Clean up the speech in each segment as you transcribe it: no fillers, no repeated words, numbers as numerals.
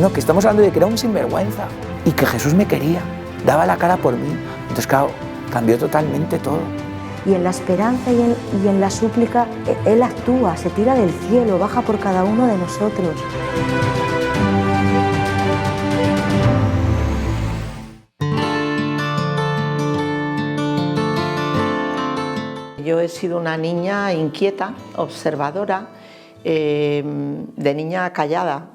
no, que estamos hablando de que era un sinvergüenza y que Jesús me quería, daba la cara por mí. Entonces, claro, cambió totalmente todo. Y en la esperanza y en la súplica, Él actúa, se tira del cielo, baja por cada uno de nosotros. Yo he sido una niña inquieta, observadora, de niña callada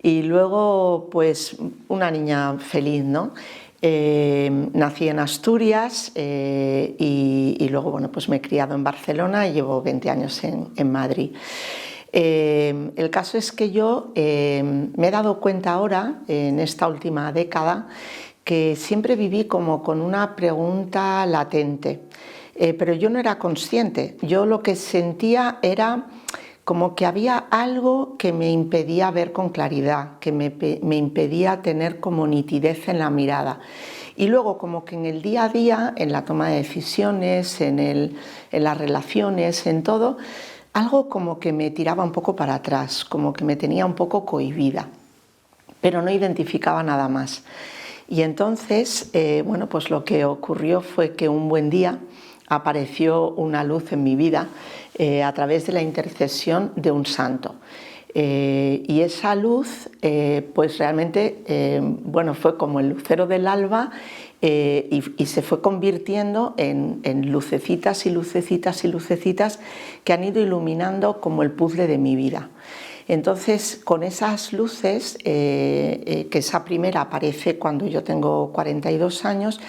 y luego pues una niña feliz, ¿no? Nací en Asturias y luego bueno, pues me he criado en Barcelona y llevo 20 años en Madrid. El caso es que yo me he dado cuenta ahora, en esta última década, que siempre viví como con una pregunta latente. Pero yo no era consciente, yo lo que sentía era como que había algo que me impedía ver con claridad, que me impedía tener como nitidez en la mirada. Y luego como que en el día a día, en la toma de decisiones, en las relaciones, en todo, algo como que me tiraba un poco para atrás, como que me tenía un poco cohibida, pero no identificaba nada más. Y entonces, bueno, pues lo que ocurrió fue que un buen día apareció una luz en mi vida a través de la intercesión de un santo. Y esa luz, pues realmente, bueno, fue como el lucero del alba y se fue convirtiendo en lucecitas y lucecitas y lucecitas que han ido iluminando como el puzzle de mi vida. Entonces, con esas luces, que esa primera aparece cuando yo tengo 42 años,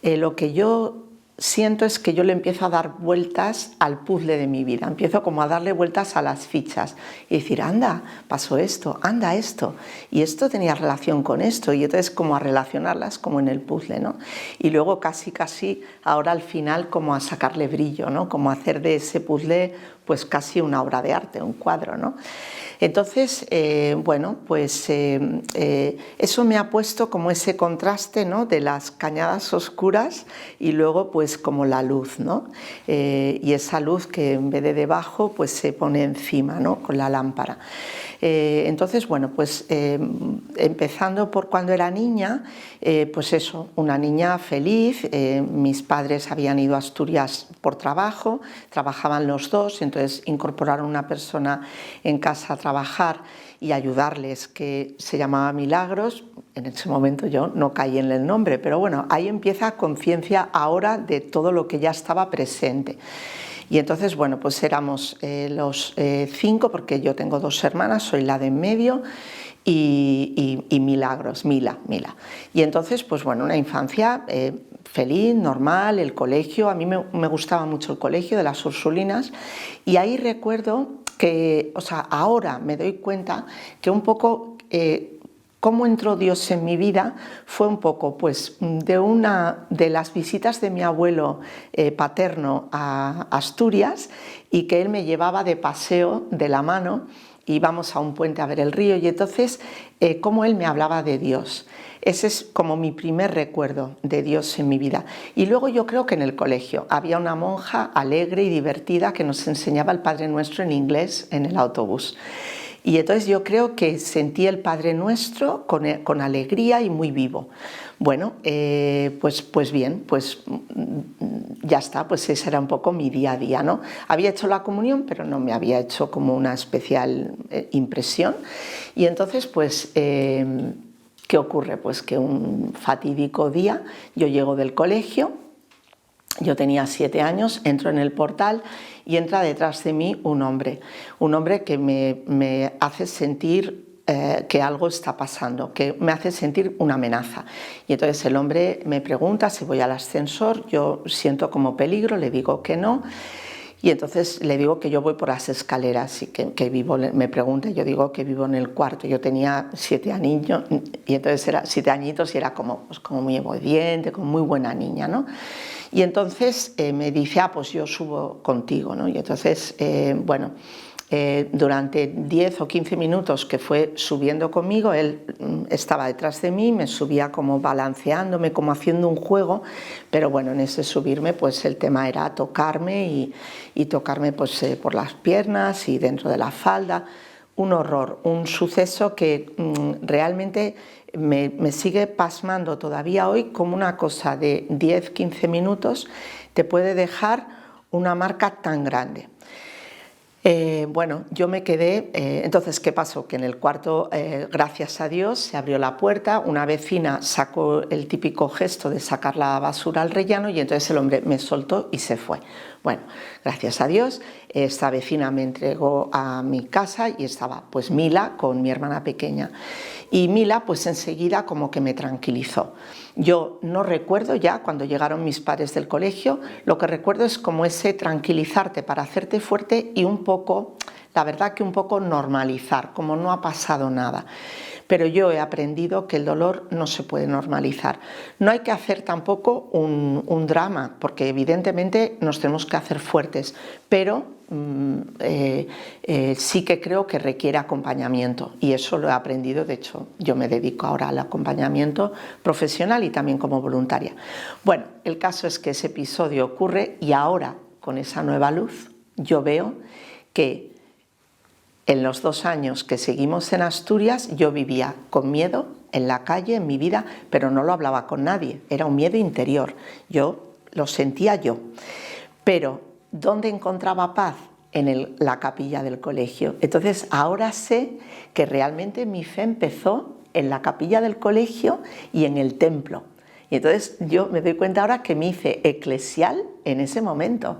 lo que yo siento es que yo le empiezo a dar vueltas al puzzle de mi vida, empiezo como a darle vueltas a las fichas y decir, anda, pasó esto, anda esto, y esto tenía relación con esto, y entonces como a relacionarlas como en el puzzle, ¿no? Y luego casi ahora al final como a sacarle brillo, ¿no? Como a hacer de ese puzzle pues casi una obra de arte, un cuadro, ¿no? Entonces, bueno, pues eso me ha puesto como ese contraste, ¿no? De las cañadas oscuras y luego pues como la luz, ¿no? Y esa luz que en vez de debajo pues se pone encima, ¿no? Con la lámpara. Entonces, bueno, pues empezando por cuando era niña, pues eso, una niña feliz, mis padres habían ido a Asturias por trabajo, trabajaban los dos, entonces incorporaron una persona en casa a trabajar y ayudarles, que se llamaba Milagros. En ese momento yo no caí en el nombre, pero bueno, ahí empieza conciencia ahora de todo lo que ya estaba presente. Y entonces, bueno, pues éramos los 5, porque yo tengo 2 hermanas, soy la de en medio, y Milagros, Mila. Y entonces, pues bueno, una infancia feliz, normal, el colegio, a mí me gustaba mucho el colegio de las Ursulinas, y ahí recuerdo que, o sea, ahora me doy cuenta que un poco cómo entró Dios en mi vida fue un poco pues de una de las visitas de mi abuelo paterno a Asturias, y que él me llevaba de paseo de la mano, íbamos a un puente a ver el río, y entonces cómo él me hablaba de Dios. Ese es como mi primer recuerdo de Dios en mi vida. Y luego yo creo que en el colegio había una monja alegre y divertida que nos enseñaba el Padre Nuestro en inglés en el autobús. Y entonces yo creo que sentí el Padre Nuestro con alegría y muy vivo. Bueno, pues bien, pues ya está, pues ese era un poco mi día a día, ¿no? Había hecho la comunión, pero no me había hecho como una especial impresión. Y entonces, pues, ¿qué ocurre? Pues que un fatídico día yo llego del colegio, yo tenía 7 años, entro en el portal y entra detrás de mí un hombre que me hace sentir que algo está pasando, que me hace sentir una amenaza. Y entonces el hombre me pregunta si voy al ascensor, yo siento como peligro, le digo que no. Y entonces le digo que yo voy por las escaleras y que vivo, me pregunta, yo digo que vivo en el cuarto. Yo tenía 7 años y entonces era 7 añitos y era como, pues como muy obediente, como muy buena niña, ¿no? Y entonces me dice, pues yo subo contigo, ¿no? Y entonces, bueno, durante 10 o 15 minutos que fue subiendo conmigo, él estaba detrás de mí, me subía como balanceándome, como haciendo un juego, pero bueno, en ese subirme pues el tema era tocarme y tocarme pues por las piernas y dentro de la falda. un horror, un suceso que realmente me sigue pasmando todavía hoy, como una cosa de 10-15 minutos te puede dejar una marca tan grande. Bueno, yo me quedé, entonces, ¿qué pasó? Que en el cuarto, gracias a Dios, se abrió la puerta, una vecina sacó el típico gesto de sacar la basura al rellano y entonces el hombre me soltó y se fue. Bueno, gracias a Dios, esta vecina me entregó a mi casa y estaba pues Mila con mi hermana pequeña. Y Mila pues enseguida como que me tranquilizó. Yo no recuerdo ya cuando llegaron mis padres del colegio, lo que recuerdo es como ese tranquilizarte para hacerte fuerte y un poco, la verdad que un poco normalizar, como no ha pasado nada. Pero yo he aprendido que el dolor no se puede normalizar. No hay que hacer tampoco un drama, porque evidentemente nos tenemos que hacer fuertes, pero sí que creo que requiere acompañamiento y eso lo he aprendido. De hecho, yo me dedico ahora al acompañamiento profesional y también como voluntaria. Bueno, el caso es que ese episodio ocurre y ahora, con esa nueva luz, yo veo que en los 2 años que seguimos en Asturias, yo vivía con miedo en la calle, en mi vida, pero no lo hablaba con nadie, era un miedo interior, yo lo sentía yo. Pero, ¿dónde encontraba paz? En la capilla del colegio. Entonces, ahora sé que realmente mi fe empezó en la capilla del colegio y en el templo. Y entonces yo me doy cuenta ahora que me hice eclesial en ese momento.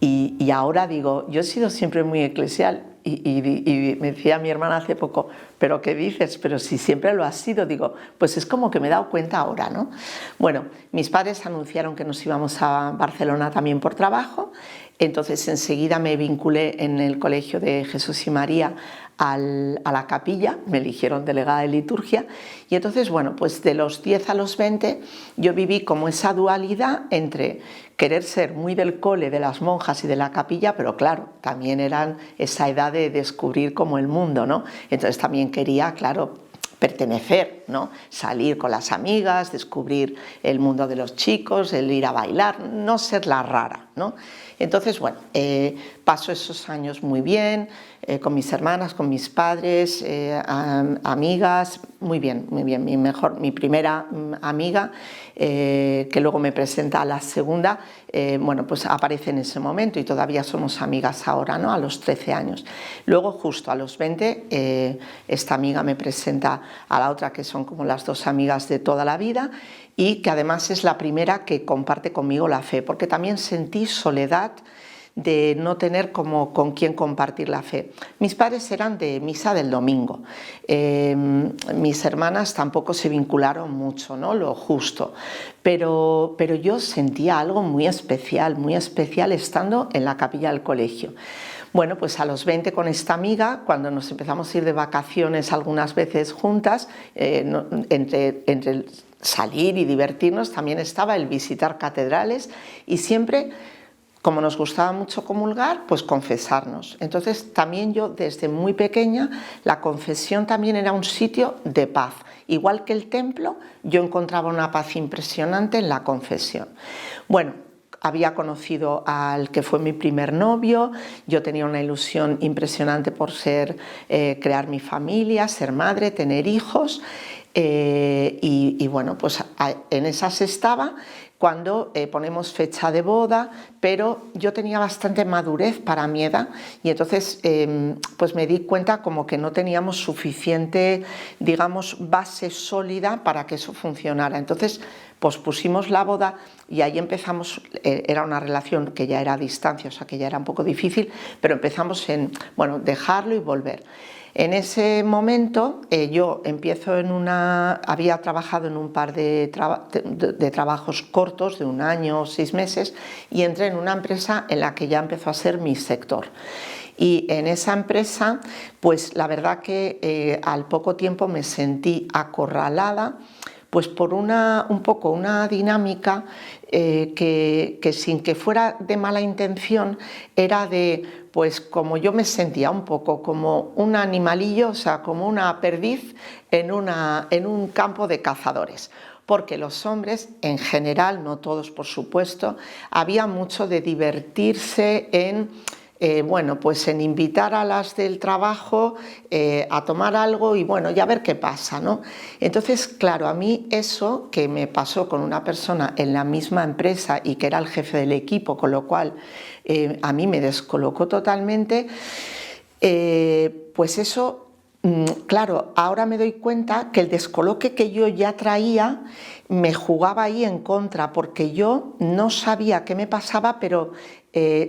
Y ahora digo, yo he sido siempre muy eclesial. Y me decía mi hermana hace poco, ¿pero qué dices? Pero si siempre lo has sido. Digo, pues es como que me he dado cuenta ahora, ¿no? Bueno, mis padres anunciaron que nos íbamos a Barcelona también por trabajo. Entonces enseguida me vinculé en el Colegio de Jesús y María a la capilla, me eligieron delegada de liturgia y entonces, bueno, pues de los 10 a los 20 yo viví como esa dualidad entre querer ser muy del cole, de las monjas y de la capilla, pero claro, también eran esa edad de descubrir como el mundo, ¿no? Entonces también quería, claro, pertenecer, ¿no? Salir con las amigas, descubrir el mundo de los chicos, el ir a bailar, no ser la rara, ¿no? Entonces, bueno, paso esos años muy bien, con mis hermanas, con mis padres, amigas, muy bien, muy bien. Mi primera amiga, que luego me presenta a la segunda, bueno, pues aparece en ese momento y todavía somos amigas ahora, ¿no? A los 13 años. Luego, justo a los 20, esta amiga me presenta a la otra, que son como las 2 amigas de toda la vida, y que además es la primera que comparte conmigo la fe, porque también sentí soledad de no tener como con quién compartir la fe. Mis padres eran de misa del domingo, mis hermanas tampoco se vincularon mucho, ¿no? Lo justo, pero yo sentía algo muy especial estando en la capilla del colegio. Bueno, pues a los 20 con esta amiga, cuando nos empezamos a ir de vacaciones algunas veces juntas, entre salir y divertirnos también estaba el visitar catedrales y siempre, como nos gustaba mucho comulgar, pues confesarnos. Entonces también yo desde muy pequeña la confesión también era un sitio de paz. Igual que el templo, yo encontraba una paz impresionante en la confesión. Bueno, había conocido al que fue mi primer novio, yo tenía una ilusión impresionante por crear mi familia, ser madre, tener hijos. Y bueno, pues en esas estaba cuando ponemos fecha de boda, pero yo tenía bastante madurez para mi edad y entonces pues me di cuenta como que no teníamos suficiente, digamos, base sólida para que eso funcionara. Entonces pospusimos la boda y ahí empezamos, era una relación que ya era a distancia, o sea que ya era un poco difícil, pero empezamos en, bueno, dejarlo y volver. En ese momento yo empiezo había trabajado en un par de trabajos cortos de 1 año o 6 meses y entré en una empresa en la que ya empezó a ser mi sector. Y en esa empresa, pues la verdad que al poco tiempo me sentí acorralada, pues por un poco una dinámica que sin que fuera de mala intención era de, pues como yo me sentía un poco como un animalillo, o sea, como una perdiz en un campo de cazadores. Porque los hombres, en general, no todos por supuesto, había mucho de divertirse en bueno, pues en invitar a las del trabajo a tomar algo y bueno, ya ver qué pasa, ¿no? Entonces, claro, a mí eso que me pasó con una persona en la misma empresa y que era el jefe del equipo, con lo cual a mí me descolocó totalmente, pues eso, claro, ahora me doy cuenta que el descoloque que yo ya traía me jugaba ahí en contra, porque yo no sabía qué me pasaba, pero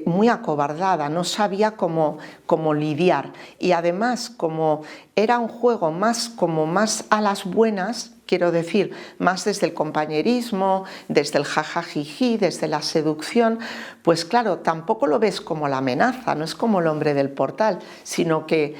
muy acobardada, no sabía cómo lidiar. Y además, como era un juego más a las buenas, quiero decir, más desde el compañerismo, desde el jajajiji, desde la seducción, pues claro, tampoco lo ves como la amenaza, no es como el hombre del portal, sino que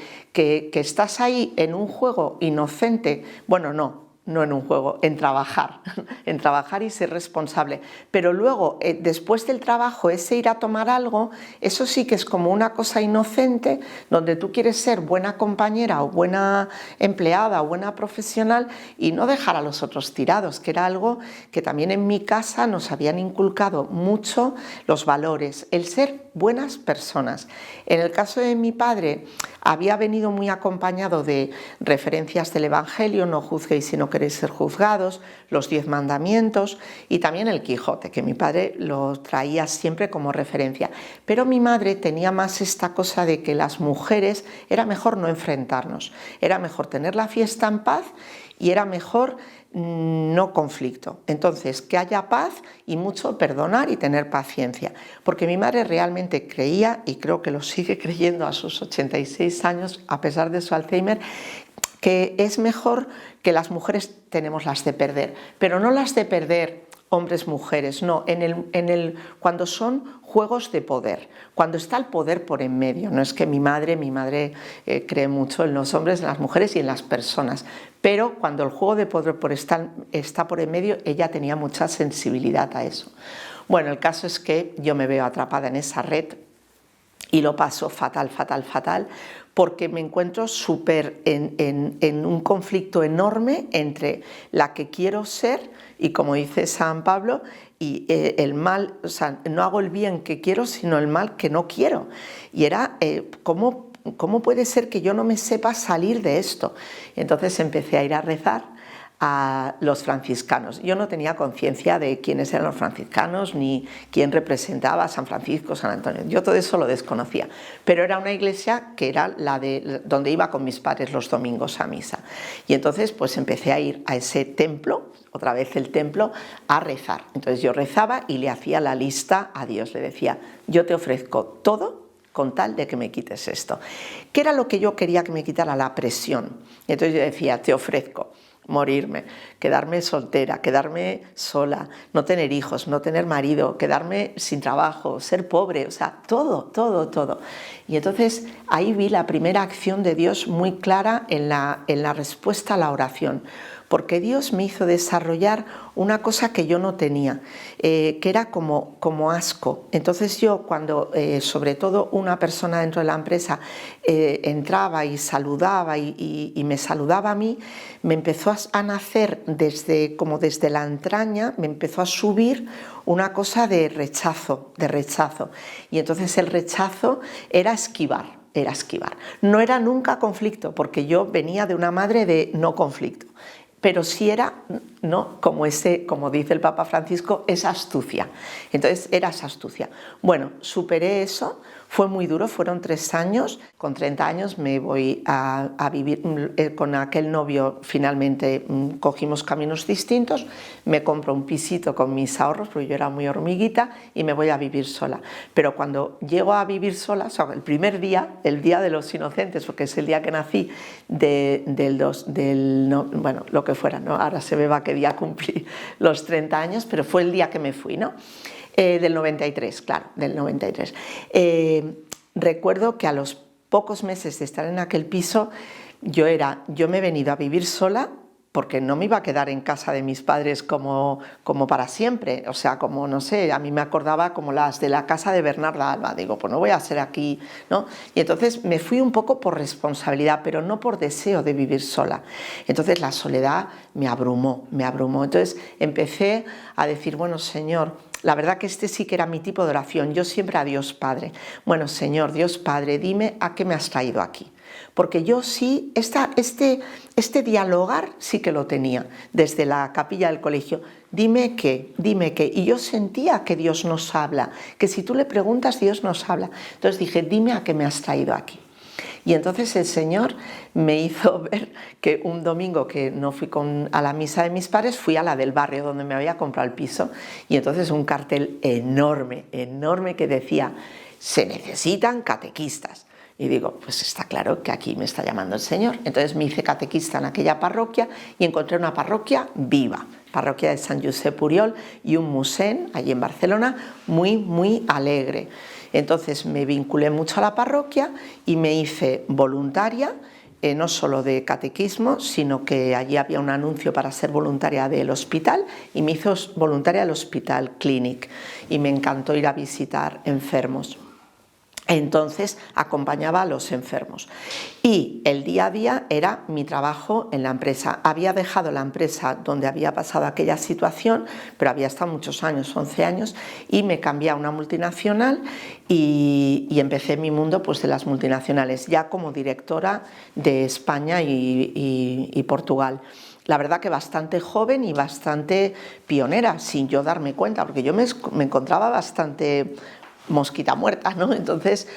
estás ahí en un juego inocente, bueno, no en un juego, en trabajar y ser responsable. Pero luego, después del trabajo, ese ir a tomar algo, eso sí que es como una cosa inocente, donde tú quieres ser buena compañera o buena empleada o buena profesional y no dejar a los otros tirados, que era algo que también en mi casa nos habían inculcado mucho los valores, el ser buenas personas. En el caso de mi padre, había venido muy acompañado de referencias del Evangelio, no juzguéis si no queréis ser juzgados, los 10 mandamientos y también el Quijote, que mi padre lo traía siempre como referencia. Pero mi madre tenía más esta cosa de que las mujeres era mejor no enfrentarnos, era mejor tener la fiesta en paz y era mejor no conflicto. Entonces, que haya paz y mucho perdonar y tener paciencia. Porque mi madre realmente creía, y creo que lo sigue creyendo a sus 86 años, a pesar de su Alzheimer, que es mejor que las mujeres tenemos las de perder, pero no las de perder hombres, mujeres, no, cuando son juegos de poder, cuando está el poder por en medio. No es que mi madre cree mucho en los hombres, en las mujeres y en las personas, pero cuando el juego de poder está por en medio, ella tenía mucha sensibilidad a eso. Bueno, el caso es que yo me veo atrapada en esa red y lo paso fatal, porque me encuentro súper en un conflicto enorme entre la que quiero ser y, como dice San Pablo, y el mal, o sea, no hago el bien que quiero, sino el mal que no quiero. Y era, ¿cómo puede ser que yo no me sepa salir de esto? Entonces empecé a ir a rezar a los franciscanos. Yo no tenía conciencia de quiénes eran los franciscanos ni quién representaba a San Francisco, San Antonio. Yo todo eso lo desconocía, pero era una iglesia que era la de donde iba con mis padres los domingos a misa. Y entonces pues empecé a ir a ese templo, otra vez el templo, a rezar. Entonces yo rezaba y le hacía la lista a Dios, le decía: yo te ofrezco todo con tal de que me quites esto. ¿Qué era lo que yo quería que me quitara? La presión. Entonces yo decía: te ofrezco morirme, quedarme soltera, quedarme sola, no tener hijos, no tener marido, quedarme sin trabajo, ser pobre, o sea, todo. Y entonces ahí vi la primera acción de Dios muy clara en la respuesta a la oración, porque Dios me hizo desarrollar una cosa que yo no tenía, que era como asco. Entonces yo, cuando sobre todo una persona dentro de la empresa entraba y saludaba y me saludaba a mí, me empezó a nacer desde la entraña, me empezó a subir una cosa de rechazo. Y entonces el rechazo era esquivar. No era nunca conflicto, porque yo venía de una madre de no conflicto. Pero sí era, ¿no?, como dice el Papa Francisco, esa astucia. Entonces era esa astucia. Bueno, superé eso, fue muy duro, fueron 3 años. Con 30 años me voy a vivir con aquel novio, finalmente cogimos caminos distintos, me compro un pisito con mis ahorros, porque yo era muy hormiguita, y me voy a vivir sola. Pero cuando llego a vivir sola, o sea, el primer día, el día de los inocentes, porque es el día que nací, bueno, lo que fuera, ¿no? Ahora se me va qué día cumplí los 30 años, pero fue el día que me fui, ¿no? Del 93, claro, del 93. Recuerdo que a los pocos meses de estar en aquel piso, yo me he venido a vivir sola, porque no me iba a quedar en casa de mis padres como para siempre, o sea, como, no sé, a mí me acordaba como las de la casa de Bernarda Alba, digo, pues no voy a ser aquí, ¿no? Y entonces me fui un poco por responsabilidad, pero no por deseo de vivir sola. Entonces la soledad me abrumó, entonces empecé a decir: bueno, Señor, La verdad que este sí que era mi tipo de oración. Yo siempre a Dios Padre. Bueno, Señor, Dios Padre, dime a qué me has traído aquí. Porque yo sí, este dialogar sí que lo tenía desde la capilla del colegio. Dime qué, dime qué. Y yo sentía que Dios nos habla, que si tú le preguntas, Dios nos habla. Entonces dije, dime a qué me has traído aquí. Y entonces el Señor me hizo ver que un domingo que no fui a la misa de mis padres, fui a la del barrio donde me había comprado el piso, y entonces un cartel enorme, enorme que decía, se necesitan catequistas. Y digo, pues está claro que aquí me está llamando el Señor. Entonces me hice catequista en aquella parroquia y encontré una parroquia viva, parroquia de Sant Josep Puriol, y un musén allí en Barcelona muy, muy alegre. Entonces me vinculé mucho a la parroquia y me hice voluntaria, no solo de catequismo, sino que allí había un anuncio para ser voluntaria del hospital, y me hice voluntaria del Hospital Clínic, y me encantó ir a visitar enfermos. Entonces acompañaba a los enfermos y el día a día era mi trabajo en la empresa. Había dejado la empresa donde había pasado aquella situación, pero había estado muchos años, 11 años, y me cambié a una multinacional y empecé mi mundo pues, de las multinacionales, ya como directora de España y Portugal. La verdad que bastante joven y bastante pionera, sin yo darme cuenta, porque yo me encontraba bastante mosquita muerta, ¿no? Entonces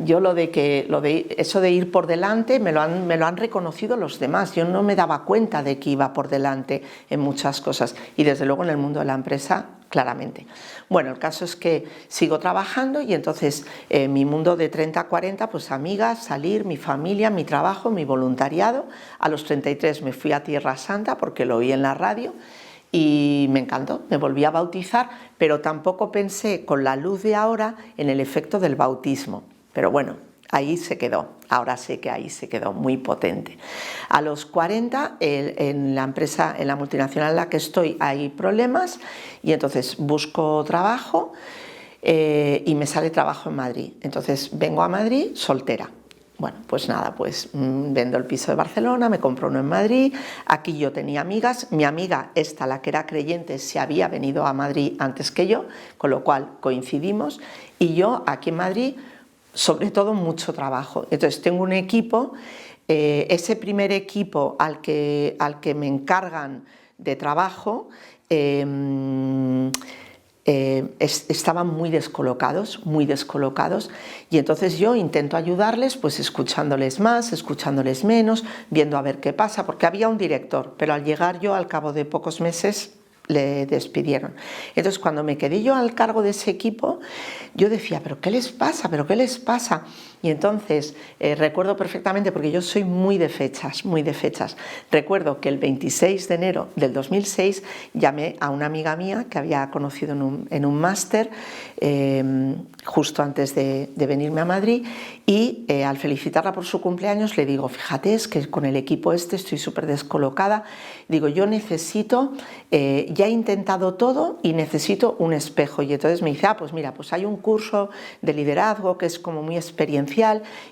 yo eso de ir por delante me lo han reconocido los demás. Yo no me daba cuenta de que iba por delante en muchas cosas, y desde luego en el mundo de la empresa claramente. Bueno, el caso es que sigo trabajando, y entonces mi mundo de 30 a 40, pues amigas, salir, mi familia, mi trabajo, mi voluntariado. A los 33 me fui a Tierra Santa porque lo oí en la radio y me encantó, me volví a bautizar, pero tampoco pensé con la luz de ahora en el efecto del bautismo. Pero bueno, ahí se quedó, ahora sé que ahí se quedó muy potente. A los 40, en la empresa, en la multinacional en la que estoy, hay problemas, y entonces busco trabajo y me sale trabajo en Madrid. Entonces vengo a Madrid soltera. Bueno, pues nada, pues vendo el piso de Barcelona, me compro uno en Madrid. Aquí yo tenía amigas, mi amiga esta, la que era creyente, se había venido a Madrid antes que yo, con lo cual coincidimos, y yo aquí en Madrid, sobre todo, mucho trabajo. Entonces tengo un equipo, ese primer equipo al que me encargan de trabajo, estaban muy descolocados, y entonces yo intento ayudarles pues escuchándoles más, escuchándoles menos, viendo a ver qué pasa, porque había un director, pero al llegar yo al cabo de pocos meses le despidieron. Entonces cuando me quedé yo al cargo de ese equipo, yo decía, ¿pero qué les pasa? ¿Pero qué les pasa? Y entonces recuerdo perfectamente, porque yo soy muy de fechas, recuerdo que el 26 de enero del 2006 llamé a una amiga mía que había conocido en un máster justo antes de venirme a Madrid, y al felicitarla por su cumpleaños le digo, fíjate, es que con el equipo estoy súper descolocada, digo, yo necesito, ya he intentado todo y necesito un espejo. Y entonces me dice, pues mira, pues hay un curso de liderazgo que es como muy experiencial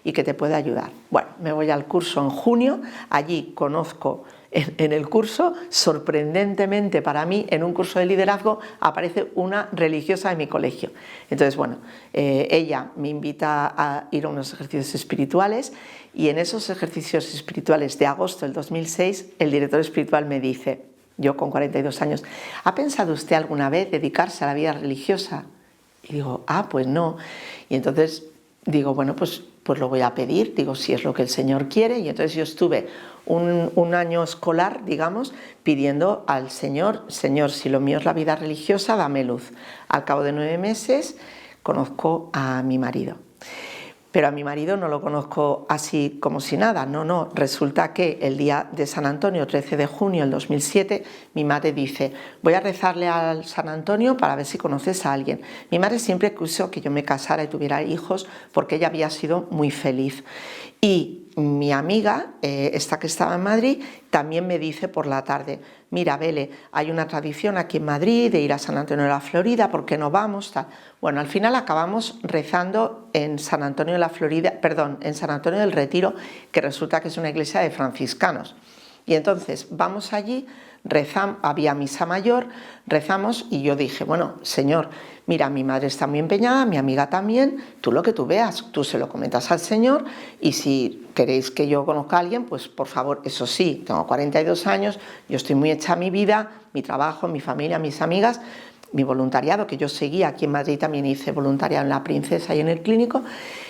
y que te puede ayudar. Bueno, me voy al curso en junio, allí conozco en el curso, sorprendentemente para mí, en un curso de liderazgo aparece una religiosa de mi colegio. Entonces, bueno, ella me invita a ir a unos ejercicios espirituales, y en esos ejercicios espirituales de agosto del 2006, el director espiritual me dice, yo con 42 años, ¿ha pensado usted alguna vez dedicarse a la vida religiosa? Y digo, pues no. Y entonces digo, bueno, pues lo voy a pedir, digo, si es lo que el Señor quiere. Y entonces yo estuve un año escolar, digamos, pidiendo al Señor, Señor, si lo mío es la vida religiosa, dame luz. Al cabo de 9 meses conozco a mi marido. Pero a mi marido no lo conozco así como si nada, no. Resulta que el día de San Antonio, 13 de junio del 2007, mi madre dice, voy a rezarle al San Antonio para ver si conoces a alguien. Mi madre siempre quiso que yo me casara y tuviera hijos, porque ella había sido muy feliz. Y mi amiga, esta que estaba en Madrid, también me dice por la tarde, mira, Bele, hay una tradición aquí en Madrid de ir a San Antonio de la Florida, ¿por qué no vamos? Tal. Bueno, al final acabamos rezando en San Antonio de la Florida, en San Antonio del Retiro, que resulta que es una iglesia de franciscanos. Y entonces vamos allí, había misa mayor, rezamos y yo dije, bueno, Señor, mira, mi madre está muy empeñada, mi amiga también, tú lo que tú veas, tú se lo comentas al Señor y si queréis que yo conozca a alguien, pues por favor, eso sí, tengo 42 años, yo estoy muy hecha a mi vida, mi trabajo, mi familia, mis amigas, mi voluntariado, que yo seguía aquí en Madrid, también hice voluntariado en La Princesa y en el Clínico,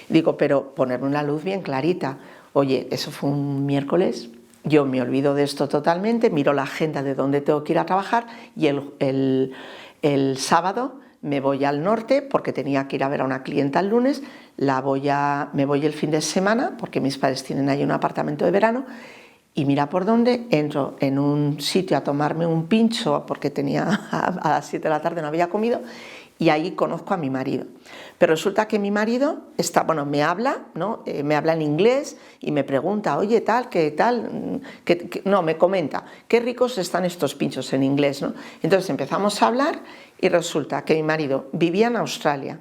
digo, pero ponerme una luz bien clarita. Oye, eso fue un miércoles, yo me olvido de esto totalmente, miro la agenda de dónde tengo que ir a trabajar y el sábado me voy al norte porque tenía que ir a ver a una clienta el lunes, me voy el fin de semana porque mis padres tienen ahí un apartamento de verano y mira por dónde, entro en un sitio a tomarme un pincho porque a las 7 de la tarde no había comido y ahí conozco a mi marido. Pero resulta que mi marido me habla, ¿no? Me habla en inglés y me pregunta, oye, tal, ¿qué tal? No, me comenta, qué ricos están estos pinchos en inglés, ¿no? Entonces empezamos a hablar y resulta que mi marido vivía en Australia,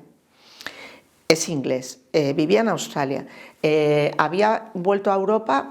es inglés, vivía en Australia, había vuelto a Europa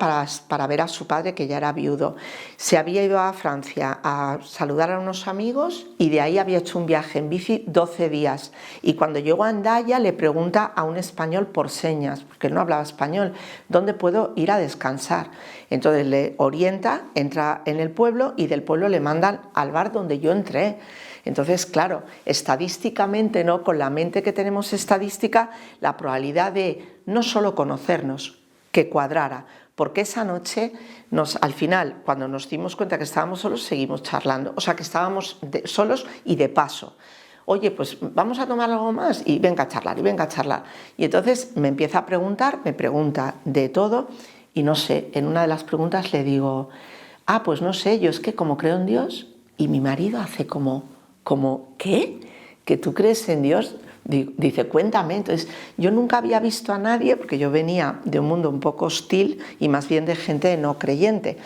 para ver a su padre que ya era viudo, se había ido a Francia a saludar a unos amigos y de ahí había hecho un viaje en bici 12 días y cuando llegó a Hendaya le pregunta a un español por señas, porque él no hablaba español, ¿dónde puedo ir a descansar? Entonces le orienta, entra en el pueblo y del pueblo le mandan al bar donde yo entré. Entonces, claro, estadísticamente, ¿no? Con la mente que tenemos estadística, la probabilidad de no solo conocernos, que cuadrara, porque esa noche, al final, cuando nos dimos cuenta que estábamos solos, seguimos charlando, o sea que estábamos solos y de paso. Oye, pues vamos a tomar algo más y venga a charlar, y venga a charlar. Y entonces me empieza a preguntar, me pregunta de todo y no sé, en una de las preguntas le digo, pues no sé, yo es que como creo en Dios y mi marido hace como ¿qué? ¿Que tú crees en Dios? Dice, cuéntame. Entonces, yo nunca había visto a nadie, porque yo venía de un mundo un poco hostil y más bien de gente no creyente.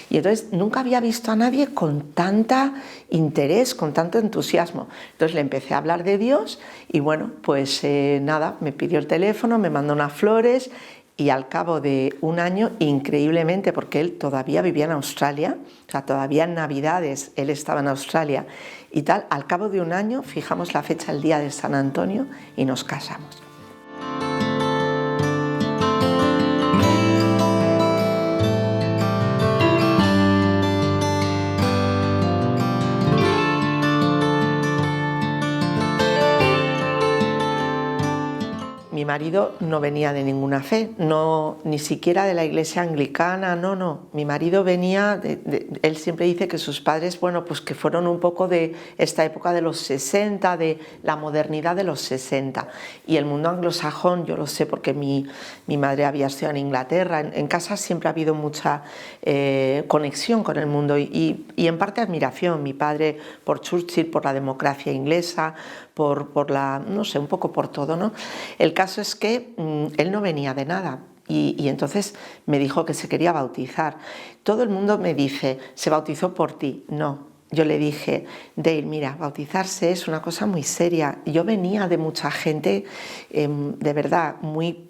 Y entonces nunca había visto a nadie con tanta interés, con tanto entusiasmo. Entonces le empecé a hablar de Dios y bueno, pues nada, me pidió el teléfono, me mandó unas flores y al cabo de un año, increíblemente, porque él todavía vivía en Australia, o sea, todavía en Navidades él estaba en Australia y tal, al cabo de un año fijamos la fecha, el día de San Antonio y nos casamos. Mi marido no venía de ninguna fe, no, ni siquiera de la iglesia anglicana, no. Mi marido venía, él siempre dice que sus padres, bueno, pues que fueron un poco de esta época de los 60, de la modernidad de los 60. Y el mundo anglosajón, yo lo sé porque mi madre había estudiado en Inglaterra, en casa siempre ha habido mucha conexión con el mundo y en parte admiración. Mi padre por Churchill, por la democracia inglesa, por la, no sé, un poco por todo, ¿no? El caso es que él no venía de nada y entonces me dijo que se quería bautizar. Todo el mundo me dice, ¿se bautizó por ti? No. Yo le dije, Dale, mira, bautizarse es una cosa muy seria. Yo venía de mucha gente, de verdad, muy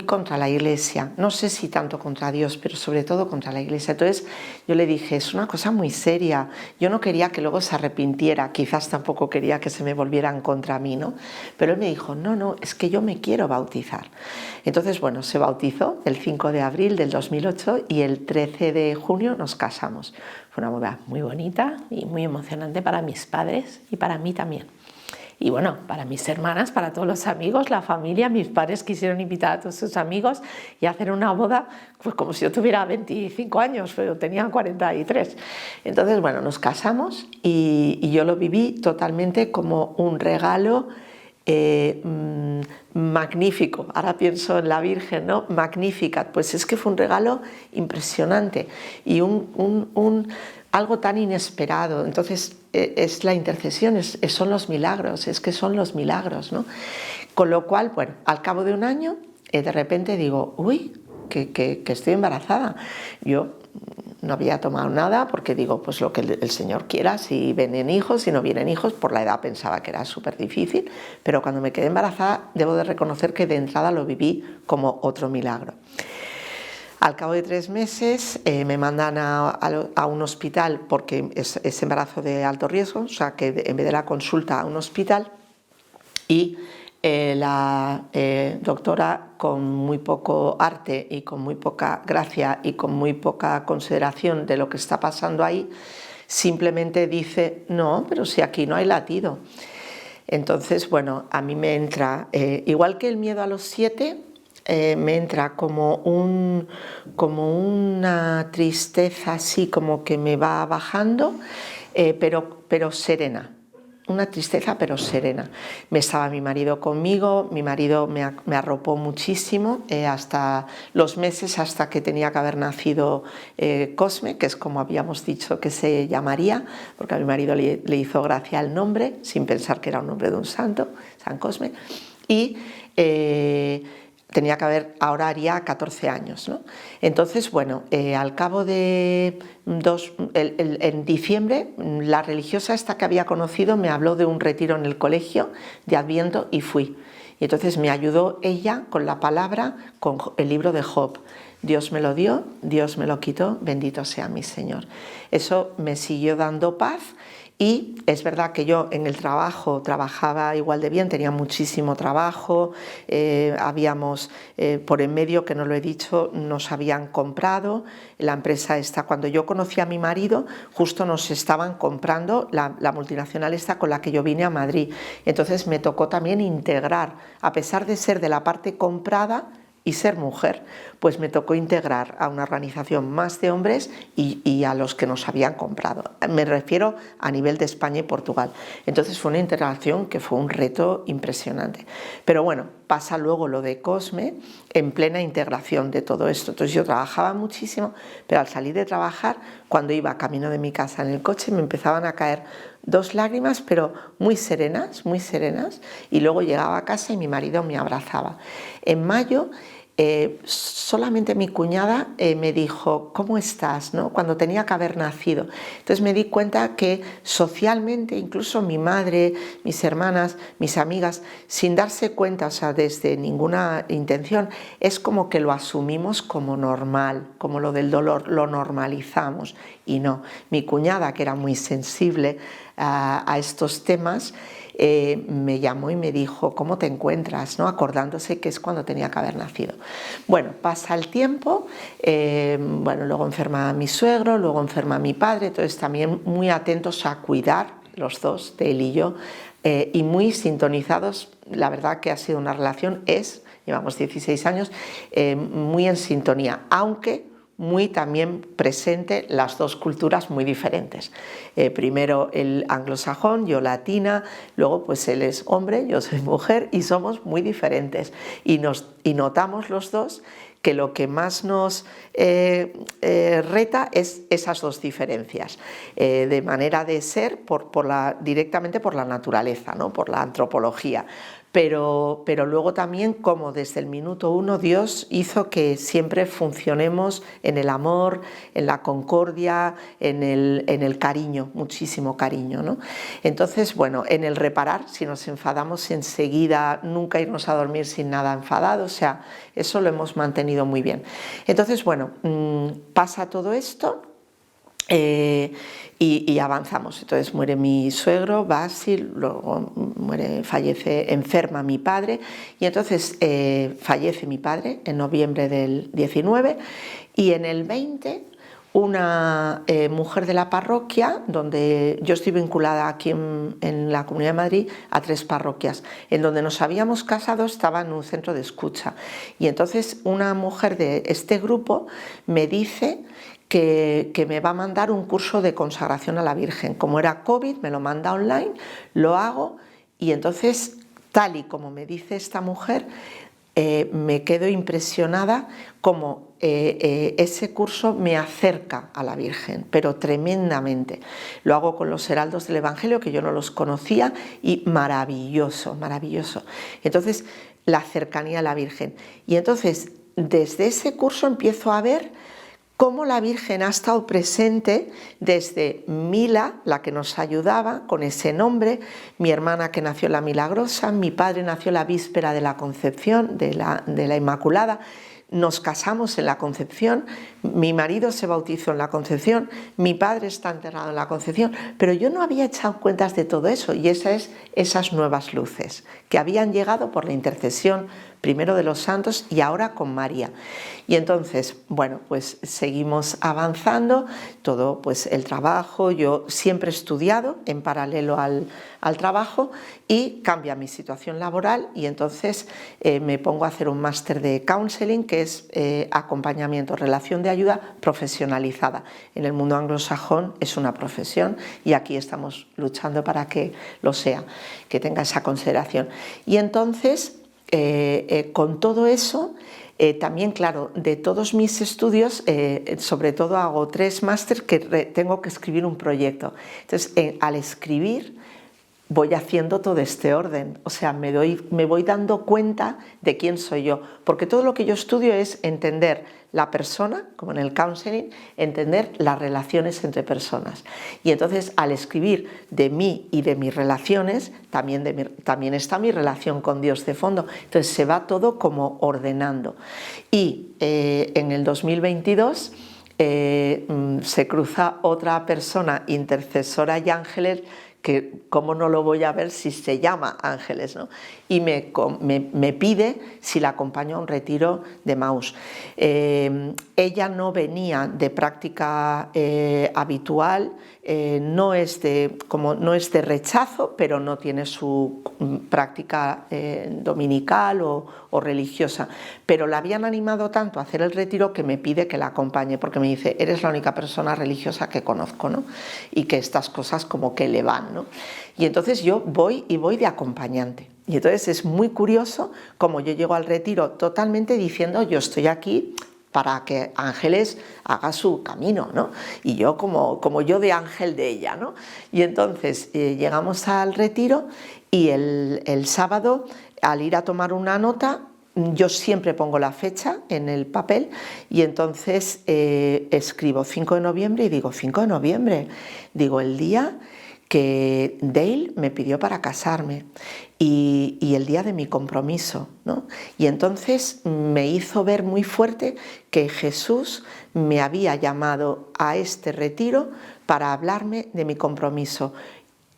contra la iglesia. No sé si tanto contra Dios, pero sobre todo contra la iglesia. Entonces yo le dije, es una cosa muy seria. Yo no quería que luego se arrepintiera, quizás tampoco quería que se me volvieran contra mí, ¿no? Pero él me dijo, no, es que yo me quiero bautizar. Entonces, bueno, se bautizó el 5 de abril del 2008 y el 13 de junio nos casamos. Fue una boda muy bonita y muy emocionante para mis padres y para mí también. Y bueno, para mis hermanas, para todos los amigos, la familia, mis padres quisieron invitar a todos sus amigos y hacer una boda pues como si yo tuviera 25 años, pero tenía 43. Entonces, bueno, nos casamos y yo lo viví totalmente como un regalo magnífico. Ahora pienso en la Virgen, ¿no? Magnificat, pues es que fue un regalo impresionante y algo tan inesperado. Entonces es la intercesión, son los milagros, es que son los milagros, ¿no? Con lo cual, bueno, al cabo de un año, de repente digo, uy, que estoy embarazada. Yo no había tomado nada porque digo, pues lo que el Señor quiera, si vienen hijos, si no vienen hijos, por la edad pensaba que era súper difícil, pero cuando me quedé embarazada debo de reconocer que de entrada lo viví como otro milagro. Al cabo de 3 meses me mandan a un hospital porque es embarazo de alto riesgo, o sea que en vez de la consulta a un hospital, y la doctora, con muy poco arte y con muy poca gracia y con muy poca consideración de lo que está pasando ahí, simplemente dice: no, pero si aquí no hay latido. Entonces, bueno, a mí me entra, igual que el miedo a los 7, me entra como una tristeza así, como que me va bajando, pero serena. Una tristeza pero serena. Estaba mi marido conmigo, mi marido me arropó muchísimo hasta los meses, hasta que tenía que haber nacido Cosme, que es como habíamos dicho que se llamaría, porque a mi marido le hizo gracia el nombre, sin pensar que era un nombre de un santo, San Cosme, y tenía que haber, ahora haría 14 años, ¿no? Entonces, bueno, al cabo de en diciembre, la religiosa esta que había conocido me habló de un retiro en el colegio de Adviento y fui. Y entonces me ayudó ella con la palabra, con el libro de Job. Dios me lo dio, Dios me lo quitó, bendito sea mi Señor. Eso me siguió dando paz. Y es verdad que yo en el trabajo trabajaba igual de bien, tenía muchísimo trabajo, habíamos por en medio, que no lo he dicho, nos habían comprado, la empresa esta, cuando yo conocí a mi marido, justo nos estaban comprando la multinacional esta con la que yo vine a Madrid. Entonces me tocó también integrar, a pesar de ser de la parte comprada y ser mujer, pues me tocó integrar a una organización más de hombres y a los que nos habían comprado. Me refiero a nivel de España y Portugal. Entonces fue una integración que fue un reto impresionante. Pero bueno, pasa luego lo de Cosme en plena integración de todo esto. Entonces yo trabajaba muchísimo, pero al salir de trabajar, cuando iba camino de mi casa en el coche, me empezaban a caer 2 lágrimas, pero muy serenas, y luego llegaba a casa y mi marido me abrazaba. En mayo, solamente mi cuñada me dijo: ¿cómo estás?, ¿no?, cuando tenía que haber nacido. Entonces me di cuenta que socialmente, incluso mi madre, mis hermanas, mis amigas, sin darse cuenta, o sea, desde ninguna intención, es como que lo asumimos como normal, como lo del dolor, lo normalizamos. Y no, mi cuñada, que era muy sensible a estos temas, me llamó y me dijo: ¿cómo te encuentras?, ¿no?, acordándose que es cuando tenía que haber nacido. Bueno, pasa el tiempo, bueno, luego enferma mi suegro, luego enferma mi padre, entonces también muy atentos a cuidar los dos, de él y yo, y muy sintonizados. La verdad que ha sido una relación, llevamos 16 años, muy en sintonía, aunque muy también presente las dos culturas muy diferentes. Primero el anglosajón, yo latina, luego pues él es hombre, yo soy mujer, y somos muy diferentes. Y notamos los dos que lo que más nos reta es esas dos diferencias, de manera de ser directamente por la naturaleza, ¿no?, por la antropología. Pero luego también como desde el minuto 1 Dios hizo que siempre funcionemos en el amor, en la concordia, en el cariño, muchísimo cariño, ¿no? Entonces, bueno, en el reparar, si nos enfadamos enseguida, nunca irnos a dormir sin nada enfadado, o sea, eso lo hemos mantenido muy bien. Entonces, bueno, pasa todo esto. Y avanzamos. Entonces muere mi suegro, Basil, luego fallece, enferma mi padre, y entonces fallece mi padre en noviembre del 19, y en el 20 una mujer de la parroquia, donde yo estoy vinculada aquí en la Comunidad de Madrid a 3 parroquias, en donde nos habíamos casado, estaba en un centro de escucha, y entonces una mujer de este grupo me dice que me va a mandar un curso de consagración a la Virgen. Como era COVID, me lo manda online, lo hago, y entonces, tal y como me dice esta mujer, me quedo impresionada como ese curso me acerca a la Virgen, pero tremendamente. Lo hago con los heraldos del Evangelio, que yo no los conocía, y maravilloso, maravilloso. Entonces, la cercanía a la Virgen. Y entonces, desde ese curso empiezo a ver cómo la Virgen ha estado presente desde Mila, la que nos ayudaba con ese nombre, mi hermana que nació la Milagrosa, mi padre nació la víspera de la Concepción, de la Inmaculada, nos casamos en la Concepción, mi marido se bautizó en la Concepción, mi padre está enterrado en la Concepción, pero yo no había echado cuentas de todo eso, y esas nuevas luces que habían llegado por la intercesión primero de los santos y ahora con María. Y entonces, bueno, pues seguimos avanzando, todo pues el trabajo, yo siempre he estudiado en paralelo al trabajo, y cambia mi situación laboral, y entonces me pongo a hacer un máster de counseling, que es acompañamiento, relación de ayuda profesionalizada. En el mundo anglosajón es una profesión, y aquí estamos luchando para que lo sea, que tenga esa consideración. Y entonces, con todo eso, también, claro, de todos mis estudios, sobre todo hago 3 másteres que tengo que escribir un proyecto. Entonces, al escribir, voy haciendo todo este orden, o sea, me voy dando cuenta de quién soy yo, porque todo lo que yo estudio es entender la persona, como en el counseling, entender las relaciones entre personas. Y entonces, al escribir de mí y de mis relaciones, también está mi relación con Dios de fondo. Entonces se va todo como ordenando. Y en el 2022 se cruza otra persona, intercesora y ángeles, que cómo no lo voy a ver si se llama Ángeles, ¿no? Y me pide si la acompaño a un retiro de Maús. Ella no venía de práctica habitual, no es de rechazo, pero no tiene su práctica dominical o religiosa, pero la habían animado tanto a hacer el retiro que me pide que la acompañe, porque me dice, eres la única persona religiosa que conozco, ¿no? Y que estas cosas como que le van, ¿no? Y entonces yo voy de acompañante. Y entonces es muy curioso como yo llego al retiro totalmente diciendo, yo estoy aquí para que Ángeles haga su camino, ¿no? Y yo como yo de ángel de ella, ¿no? Y entonces llegamos al retiro, y el sábado, al ir a tomar una nota, yo siempre pongo la fecha en el papel, y entonces escribo 5 de noviembre y digo, 5 de noviembre, digo, el día que Dale me pidió para casarme, y el día de mi compromiso, ¿no? Y entonces me hizo ver muy fuerte que Jesús me había llamado a este retiro para hablarme de mi compromiso.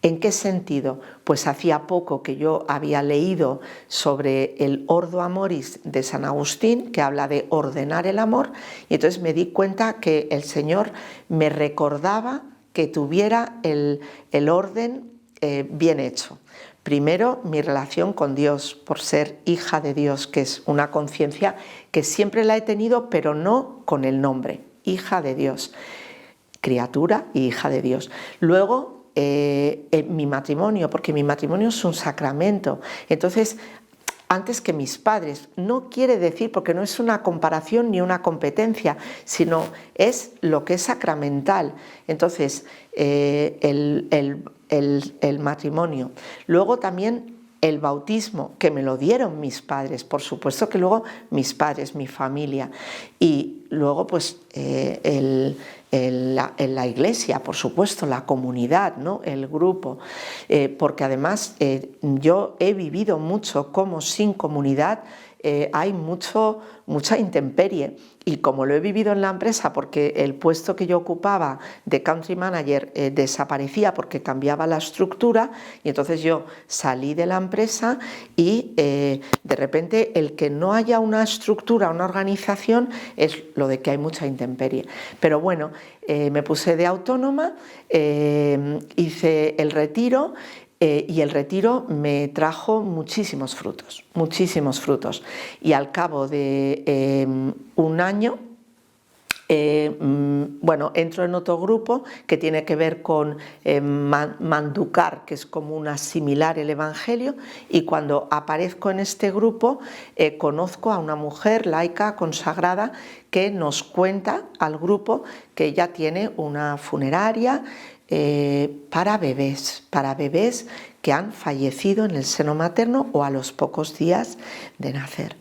¿En qué sentido? Pues hacía poco que yo había leído sobre el Ordo Amoris de San Agustín, que habla de ordenar el amor, y entonces me di cuenta que el Señor me recordaba que tuviera el orden bien hecho. Primero, mi relación con Dios, por ser hija de Dios, que es una conciencia que siempre la he tenido, pero no con el nombre, hija de Dios, criatura y hija de Dios. Luego, mi matrimonio, porque mi matrimonio es un sacramento. Entonces, antes que mis padres, no quiere decir, porque no es una comparación ni una competencia, sino es lo que es sacramental. Entonces, el matrimonio. Luego también el bautismo, que me lo dieron mis padres, por supuesto que luego mis padres, mi familia. Y luego pues en la iglesia, por supuesto, la comunidad, ¿no? El grupo, porque además yo he vivido mucho como sin comunidad hay mucha intemperie, y como lo he vivido en la empresa, porque el puesto que yo ocupaba de country manager desaparecía porque cambiaba la estructura, y entonces yo salí de la empresa y de repente el que no haya una estructura, una organización, es lo de que hay mucha intemperie. Pero bueno, me puse de autónoma, hice el retiro, y el retiro me trajo muchísimos frutos, y al cabo de un año, bueno, entro en otro grupo que tiene que ver con manducar, que es como un asimilar el Evangelio, y cuando aparezco en este grupo conozco a una mujer laica consagrada que nos cuenta al grupo que ella tiene una funeraria para bebés que han fallecido en el seno materno o a los pocos días de nacer.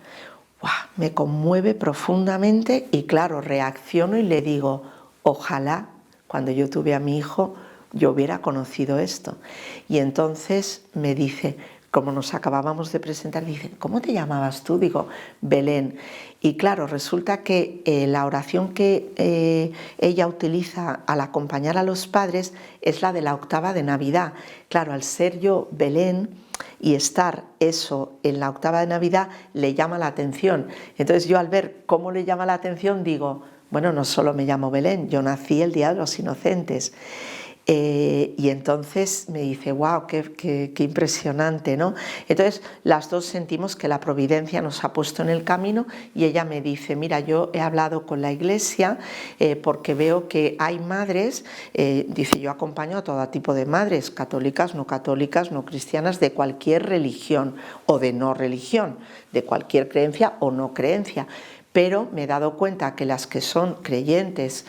¡Wow! Me conmueve profundamente, y claro, reacciono y le digo, ojalá cuando yo tuve a mi hijo yo hubiera conocido esto. Y entonces me dice, como nos acabábamos de presentar, dicen, ¿cómo te llamabas tú? Digo, Belén. Y claro, resulta que la oración que ella utiliza al acompañar a los padres es la de la octava de Navidad. Claro, al ser yo Belén y estar eso en la octava de Navidad le llama la atención. Entonces yo al ver cómo le llama la atención digo, bueno, no solo me llamo Belén, yo nací el Día de los Inocentes. Y entonces me dice, wow, qué impresionante, ¿no? Entonces las dos sentimos que la providencia nos ha puesto en el camino y ella me dice, mira, yo he hablado con la iglesia porque veo que hay madres, dice, yo acompaño a todo tipo de madres, católicas, no cristianas, de cualquier religión o de no religión, de cualquier creencia o no creencia. Pero me he dado cuenta que las que son creyentes,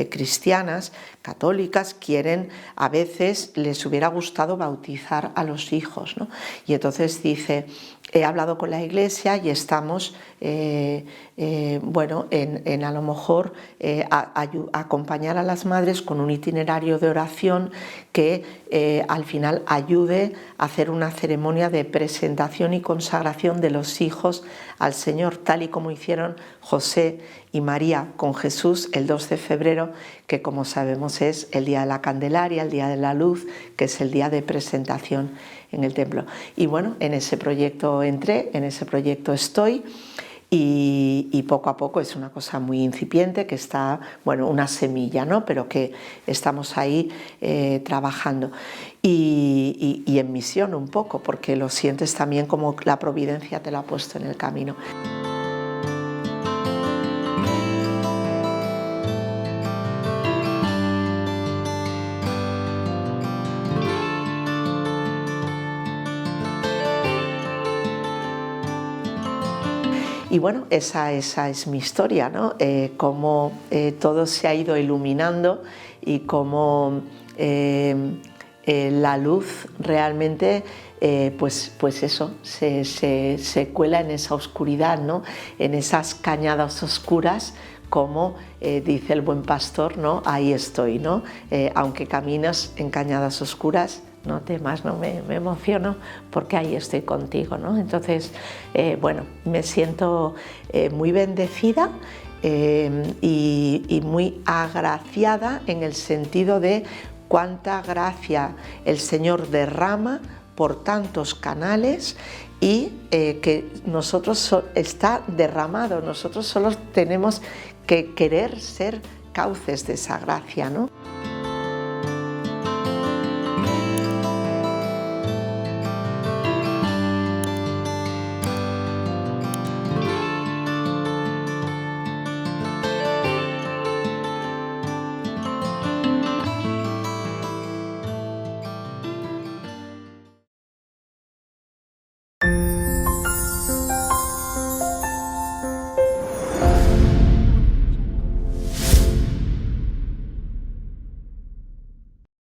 cristianas, católicas, quieren, a veces les hubiera gustado bautizar a los hijos, ¿no? Y entonces dice, he hablado con la iglesia y estamos, bueno, en a lo mejor acompañar a las madres con un itinerario de oración que al final ayude a hacer una ceremonia de presentación y consagración de los hijos al Señor, tal y como hicieron José y María con Jesús el 2 de febrero, que como sabemos es el día de la Candelaria, el día de la luz, que es el día de presentación en el templo. Y bueno, en ese proyecto entré, en ese proyecto estoy y poco a poco es una cosa muy incipiente que está, bueno, una semilla, ¿no? Pero que estamos ahí trabajando y en misión un poco, porque lo sientes también como la providencia te la ha puesto en el camino. Y bueno, esa es mi historia, ¿no? Cómo todo se ha ido iluminando y cómo la luz realmente, pues eso, se cuela en esa oscuridad, ¿no? En esas cañadas oscuras, como dice el buen pastor, ¿no? Ahí estoy, ¿no? Aunque caminas en cañadas oscuras, no temas, no me emociono porque ahí estoy contigo, ¿no? Entonces, bueno, me siento muy bendecida y muy agraciada en el sentido de cuánta gracia el Señor derrama por tantos canales y que nosotros está derramado, nosotros solo tenemos que querer ser cauces de esa gracia, ¿no?